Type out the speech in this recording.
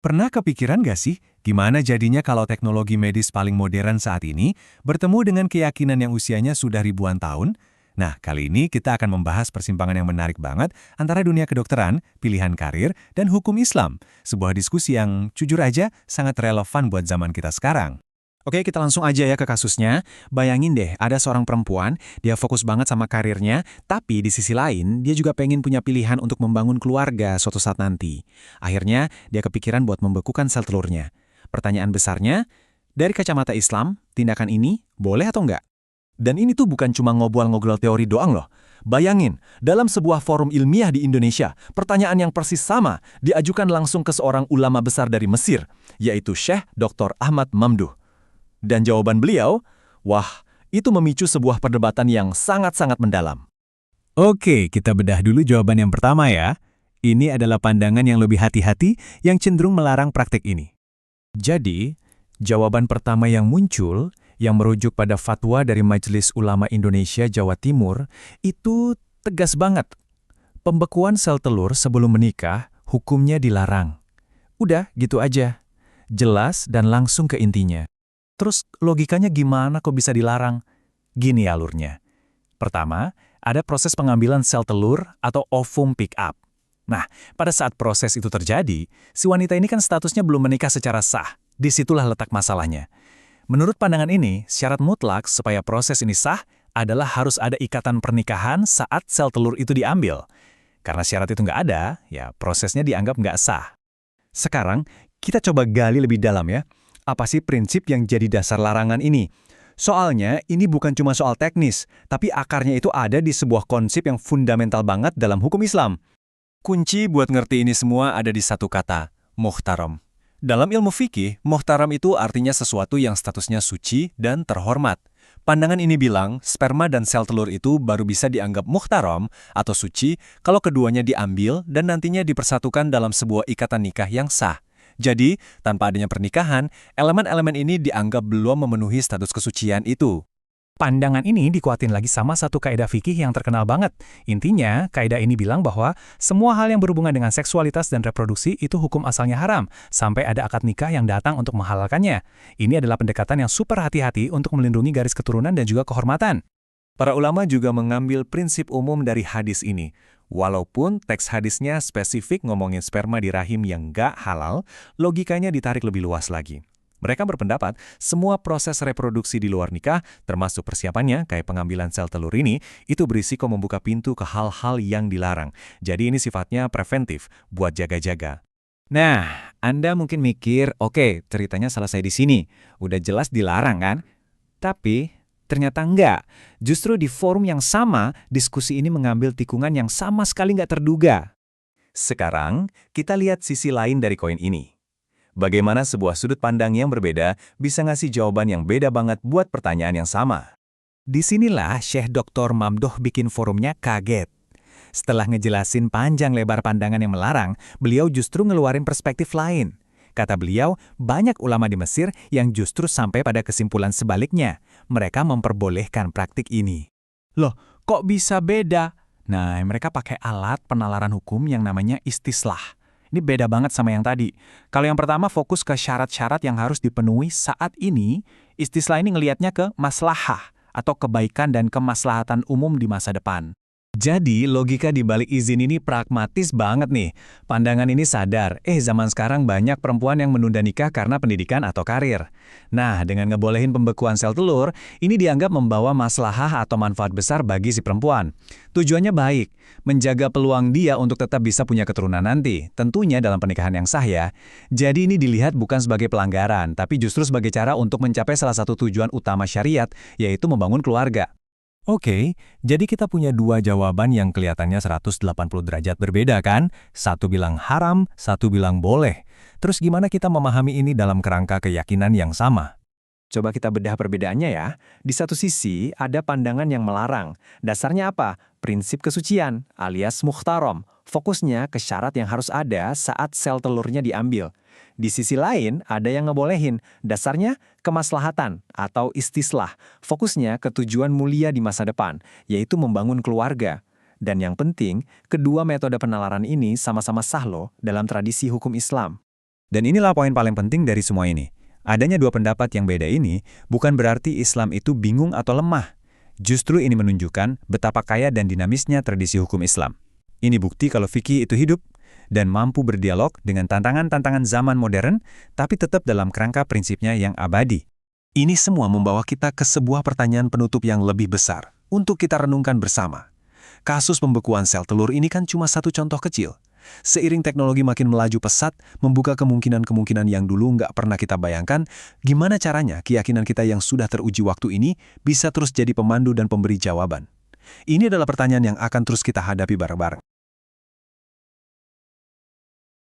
Pernah kepikiran gak sih, gimana jadinya kalau teknologi medis paling modern saat ini bertemu dengan keyakinan yang usianya sudah ribuan tahun? Nah, kali ini kita akan membahas persimpangan yang menarik banget antara dunia kedokteran, pilihan karir, dan hukum Islam. Sebuah diskusi yang, jujur aja, sangat relevan buat zaman kita sekarang. Oke, kita langsung aja ya ke kasusnya. Bayangin deh, ada seorang perempuan, dia fokus banget sama karirnya, tapi di sisi lain, dia juga pengen punya pilihan untuk membangun keluarga suatu saat nanti. Akhirnya, dia kepikiran buat membekukan sel telurnya. Pertanyaan besarnya, dari kacamata Islam, tindakan ini boleh atau enggak? Dan ini tuh bukan cuma ngobrol-ngobrol teori doang loh. Bayangin, dalam sebuah forum ilmiah di Indonesia, pertanyaan yang persis sama diajukan langsung ke seorang ulama besar dari Mesir, yaitu Syekh Dr. Ahmad Mamduh. Dan jawaban beliau, wah, itu memicu sebuah perdebatan yang sangat-sangat mendalam. Oke, kita bedah dulu jawaban yang pertama ya. Ini adalah pandangan yang lebih hati-hati yang cenderung melarang praktik ini. Jadi, jawaban pertama yang muncul, yang merujuk pada fatwa dari Majelis Ulama Indonesia Jawa Timur, itu tegas banget. Pembekuan sel telur sebelum menikah, hukumnya dilarang. Udah, gitu aja. Jelas dan langsung ke intinya. Terus logikanya gimana kok bisa dilarang? Gini alurnya. Pertama, ada proses pengambilan sel telur atau ovum pick up. Nah, pada saat proses itu terjadi, si wanita ini kan statusnya belum menikah secara sah. Disitulah letak masalahnya. Menurut pandangan ini, syarat mutlak supaya proses ini sah adalah harus ada ikatan pernikahan saat sel telur itu diambil. Karena syarat itu nggak ada, ya prosesnya dianggap nggak sah. Sekarang, kita coba gali lebih dalam ya. Apa sih prinsip yang jadi dasar larangan ini? Soalnya, ini bukan cuma soal teknis, tapi akarnya itu ada di sebuah konsep yang fundamental banget dalam hukum Islam. Kunci buat ngerti ini semua ada di satu kata, muhtaram. Dalam ilmu fikih, muhtaram itu artinya sesuatu yang statusnya suci dan terhormat. Pandangan ini bilang, sperma dan sel telur itu baru bisa dianggap muhtaram atau suci kalau keduanya diambil dan nantinya dipersatukan dalam sebuah ikatan nikah yang sah. Jadi, tanpa adanya pernikahan, elemen-elemen ini dianggap belum memenuhi status kesucian itu. Pandangan ini dikuatin lagi sama satu kaidah fikih yang terkenal banget. Intinya, kaidah ini bilang bahwa semua hal yang berhubungan dengan seksualitas dan reproduksi itu hukum asalnya haram, sampai ada akad nikah yang datang untuk menghalalkannya. Ini adalah pendekatan yang super hati-hati untuk melindungi garis keturunan dan juga kehormatan. Para ulama juga mengambil prinsip umum dari hadis ini. Walaupun teks hadisnya spesifik ngomongin sperma di rahim yang nggak halal, logikanya ditarik lebih luas lagi. Mereka berpendapat semua proses reproduksi di luar nikah, termasuk persiapannya kayak pengambilan sel telur ini, itu berisiko membuka pintu ke hal-hal yang dilarang. Jadi ini sifatnya preventif, buat jaga-jaga. Nah, Anda mungkin mikir, oke, ceritanya selesai di sini. Udah jelas dilarang kan? Tapi ternyata enggak. Justru di forum yang sama, diskusi ini mengambil tikungan yang sama sekali nggak terduga. Sekarang, kita lihat sisi lain dari koin ini. Bagaimana sebuah sudut pandang yang berbeda bisa ngasih jawaban yang beda banget buat pertanyaan yang sama. Disinilah Syekh Dr. Mamduh bikin forumnya kaget. Setelah ngejelasin panjang lebar pandangan yang melarang, beliau justru ngeluarin perspektif lain. Kata beliau, banyak ulama di Mesir yang justru sampai pada kesimpulan sebaliknya. Mereka memperbolehkan praktik ini. Loh, kok bisa beda? Nah, mereka pakai alat penalaran hukum yang namanya istislah. Ini beda banget sama yang tadi. Kalau yang pertama fokus ke syarat-syarat yang harus dipenuhi saat ini, istislah ini ngelihatnya ke maslahah atau kebaikan dan kemaslahatan umum di masa depan. Jadi, logika di balik izin ini pragmatis banget nih. Pandangan ini sadar, zaman sekarang banyak perempuan yang menunda nikah karena pendidikan atau karir. Nah, dengan ngebolehin pembekuan sel telur, ini dianggap membawa maslahah atau manfaat besar bagi si perempuan. Tujuannya baik, menjaga peluang dia untuk tetap bisa punya keturunan nanti, tentunya dalam pernikahan yang sah ya. Jadi ini dilihat bukan sebagai pelanggaran, tapi justru sebagai cara untuk mencapai salah satu tujuan utama syariat, yaitu membangun keluarga. Oke, jadi kita punya dua jawaban yang kelihatannya 180 derajat berbeda kan? Satu bilang haram, satu bilang boleh. Terus gimana kita memahami ini dalam kerangka keyakinan yang sama? Coba kita bedah perbedaannya ya. Di satu sisi, ada pandangan yang melarang. Dasarnya apa? Prinsip kesucian, alias muhtaram. Fokusnya ke syarat yang harus ada saat sel telurnya diambil. Di sisi lain, ada yang ngebolehin. Dasarnya kemaslahatan atau istislah. Fokusnya ke tujuan mulia di masa depan, yaitu membangun keluarga. Dan yang penting, kedua metode penalaran ini sama-sama sah loh dalam tradisi hukum Islam. Dan inilah poin paling penting dari semua ini. Adanya dua pendapat yang beda ini bukan berarti Islam itu bingung atau lemah. Justru ini menunjukkan betapa kaya dan dinamisnya tradisi hukum Islam. Ini bukti kalau fikih itu hidup dan mampu berdialog dengan tantangan-tantangan zaman modern, tapi tetap dalam kerangka prinsipnya yang abadi. Ini semua membawa kita ke sebuah pertanyaan penutup yang lebih besar untuk kita renungkan bersama. Kasus pembekuan sel telur ini kan cuma satu contoh kecil. Seiring teknologi makin melaju pesat, membuka kemungkinan-kemungkinan yang dulu nggak pernah kita bayangkan, gimana caranya keyakinan kita yang sudah teruji waktu ini bisa terus jadi pemandu dan pemberi jawaban? Ini adalah pertanyaan yang akan terus kita hadapi bareng-bareng.